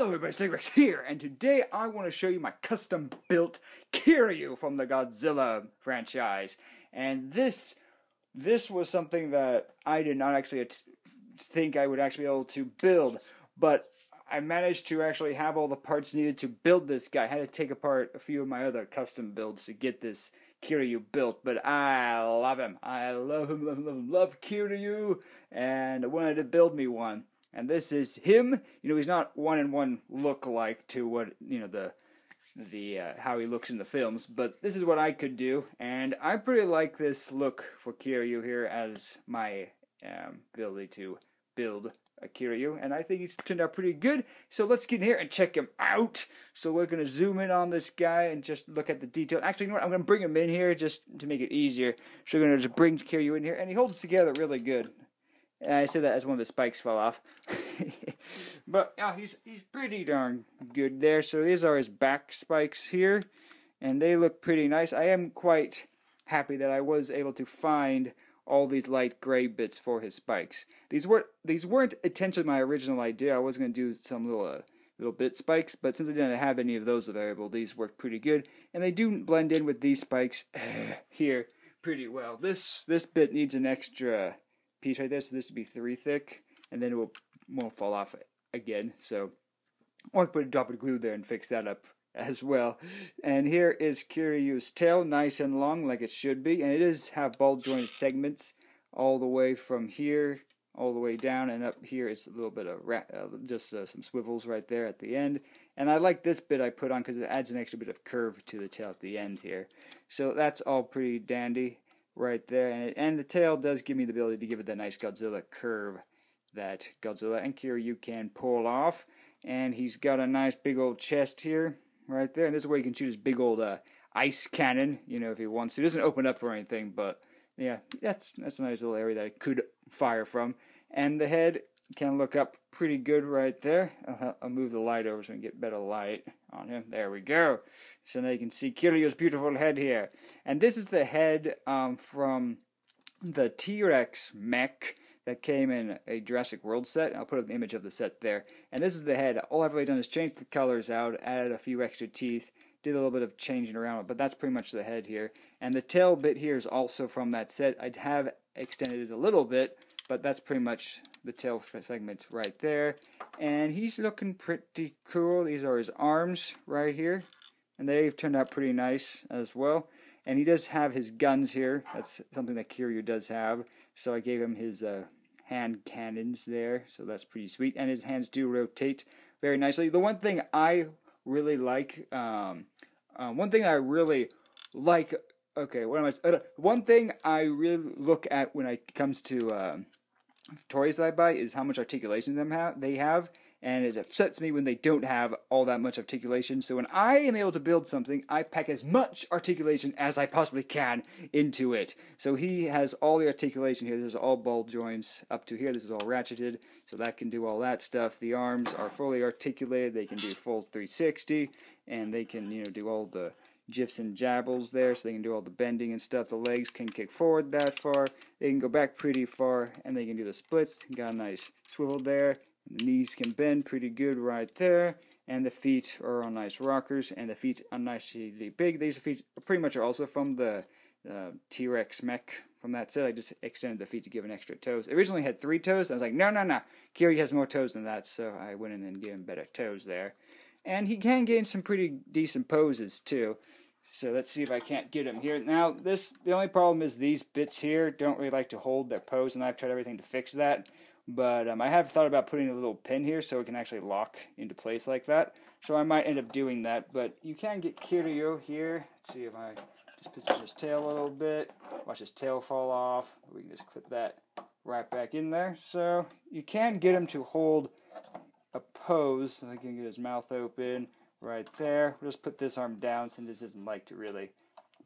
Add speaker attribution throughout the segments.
Speaker 1: Hello everybody, Stigrex here, and today I want to show you my custom-built Kiryu from the Godzilla franchise. And this was something that I did not actually think I would actually be able to build, but I managed to actually have all the parts needed to build this guy. I had to take apart a few of my other custom builds to get this Kiryu built, but I love him. I love him, love Kiryu, and I wanted to build me one. And this is him. You know, he's not one-in-one look-alike to what, you know, the how he looks in the films, but this is what I could do, and I pretty like this look for Kiryu here as my ability to build a Kiryu, and I think he's turned out pretty good. So let's get in here and check him out. So we're going to zoom in on this guy and just look at the detail. Actually, you know what? I'm going to bring him in here just to make it easier. So we're going to just bring Kiryu in here, and he holds together really good. I say that as one of the spikes fell off. But yeah, he's pretty darn good there. So these are his back spikes here, and they look pretty nice. I am quite happy that I was able to find all these light gray bits for his spikes. These weren't intentionally my original idea. I was going to do some little bit spikes, but since I didn't have any of those available, these worked pretty good, and they do blend in with these spikes here pretty well. This bit needs an extra piece right there, so this would be 3 thick, and then it won't fall off again. So I can put a drop of glue there and fix that up as well. And here is Kiryu's tail, nice and long like it should be, and it does have ball joint segments all the way from here all the way down, and up here it's a little bit of just some swivels right there at the end. And I like this bit I put on because it adds an extra bit of curve to the tail at the end here. So that's all pretty dandy right there, and the tail does give me the ability to give it that nice Godzilla curve that Godzilla and Kiryu can pull off. And he's got a nice big old chest here, right there, and this is where he can shoot his big old ice cannon, you know, if he wants to. It doesn't open up or anything, but yeah, that's a nice little area that it could fire from. And the head can look up pretty good right there. I'll move the light over so we can get better light on him. There we go. So now you can see Kiryu's beautiful head here. And this is the head from the T-Rex mech that came in a Jurassic World set. I'll put up an image of the set there. And this is the head. All I've really done is change the colors out, added a few extra teeth, did a little bit of changing around, but that's pretty much the head here. And the tail bit here is also from that set. I'd have extended it a little bit, but that's pretty much the tail segment right there. And he's looking pretty cool. These are his arms right here, and they've turned out pretty nice as well. And he does have his guns here. That's something that Kiryu does have. So I gave him his hand cannons there, so that's pretty sweet. And his hands do rotate very nicely. The one thing I really like, one thing I really look at when it comes to toys that I buy is how much articulation they have, and it upsets me when they don't have all that much articulation. So when I am able to build something, I pack as much articulation as I possibly can into it. So he has all the articulation here. This is all ball joints up to here. This is all ratcheted, so that can do all that stuff. The arms are fully articulated. They can do full 360, and they can, you know, do all the jifs and jabbles there, so they can do all the bending and stuff. The legs can kick forward that far, they can go back pretty far, and they can do the splits. Got a nice swivel there. The knees can bend pretty good right there, and the feet are on nice rockers, and the feet are nicely big. These feet pretty much are also from the T-Rex mech from that set. I just extended the feet to give an extra toes. It originally had 3 toes. I was like, no, Kiryu has more toes than that, so I went in and gave him better toes there. And he can gain some pretty decent poses too. So let's see if I can't get him here. Now, the only problem is these bits here don't really like to hold their pose, and I've tried everything to fix that. But I have thought about putting a little pin here so it can actually lock into place like that. So I might end up doing that. But you can get Kiryu here. Let's see if I just position his tail a little bit. Watch his tail fall off. We can just clip that right back in there. So you can get him to hold a pose. So I can get his mouth open right there. We'll just put this arm down since this doesn't like to really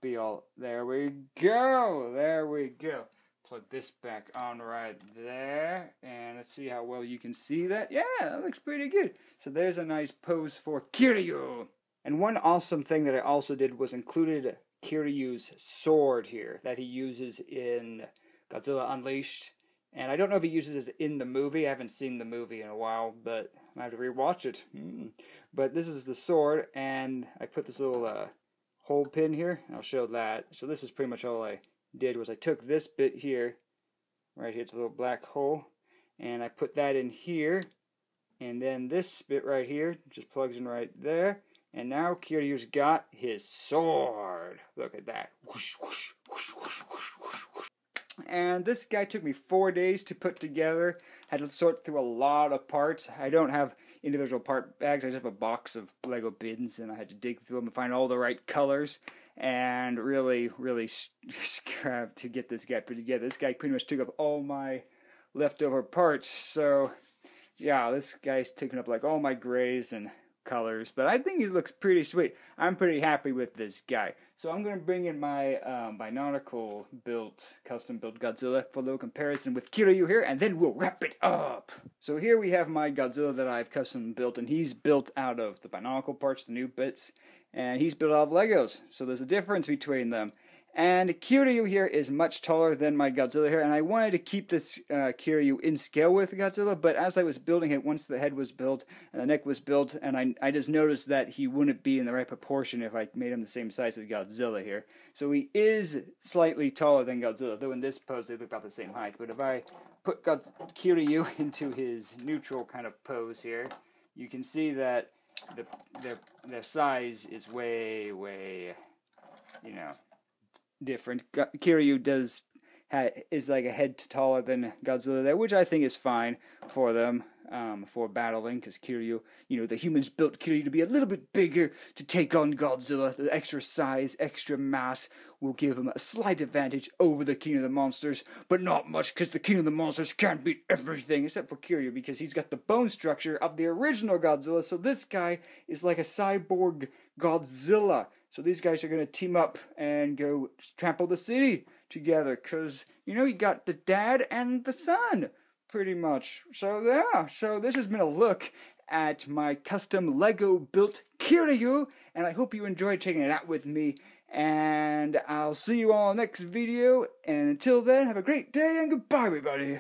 Speaker 1: be all... There we go! There we go. Plug this back on right there, and let's see how well you can see that. Yeah, that looks pretty good. So there's a nice pose for Kiryu. And one awesome thing that I also did was included Kiryu's sword here that he uses in Godzilla Unleashed. And I don't know if he uses it in the movie. I haven't seen the movie in a while, but I have to rewatch it. But this is the sword, and I put this little hole pin here. I'll show that. So this is pretty much all I did was I took this bit here, right here, it's a little black hole, and I put that in here, and then this bit right here just plugs in right there, and now Kiryu's got his sword. Look at that. Whoosh, whoosh, whoosh, whoosh, whoosh, whoosh, whoosh. And this guy took me 4 days to put together. Had to sort through a lot of parts. I don't have individual part bags. I just have a box of Lego bins, and I had to dig through them and find all the right colors. And really scrap to get this guy put together. This guy pretty much took up all my leftover parts. So, yeah, this guy's taking up like all my grays and colors, but I think he looks pretty sweet. I'm pretty happy with this guy. So I'm going to bring in my Binautical custom built Godzilla for a little comparison with Kiryu here, and then we'll wrap it up. So here we have my Godzilla that I've custom built, and he's built out of the Binautical parts, the new bits, and he's built out of Legos. So there's a difference between them. And Kiryu here is much taller than my Godzilla here, and I wanted to keep this Kiryu in scale with Godzilla, but as I was building it, once the head was built and the neck was built, and I just noticed that he wouldn't be in the right proportion if I made him the same size as Godzilla here. So he is slightly taller than Godzilla, though in this pose they look about the same height. But if I put Kiryu into his neutral kind of pose here, you can see that their size is way, different. Kiryu is like a head taller than Godzilla there, which I think is fine for them for battling, because Kiryu, the humans built Kiryu to be a little bit bigger to take on Godzilla. The extra size, extra mass will give him a slight advantage over the King of the Monsters, but not much, because the King of the Monsters can't beat everything except for Kiryu, because he's got the bone structure of the original Godzilla. So this guy is like a cyborg Godzilla. So these guys are going to team up and go trample the city together, because, you got the dad and the son, pretty much. So, yeah. So this has been a look at my custom Lego built Kiryu, and I hope you enjoyed checking it out with me. And I'll see you all next video, and until then, have a great day, and goodbye, everybody.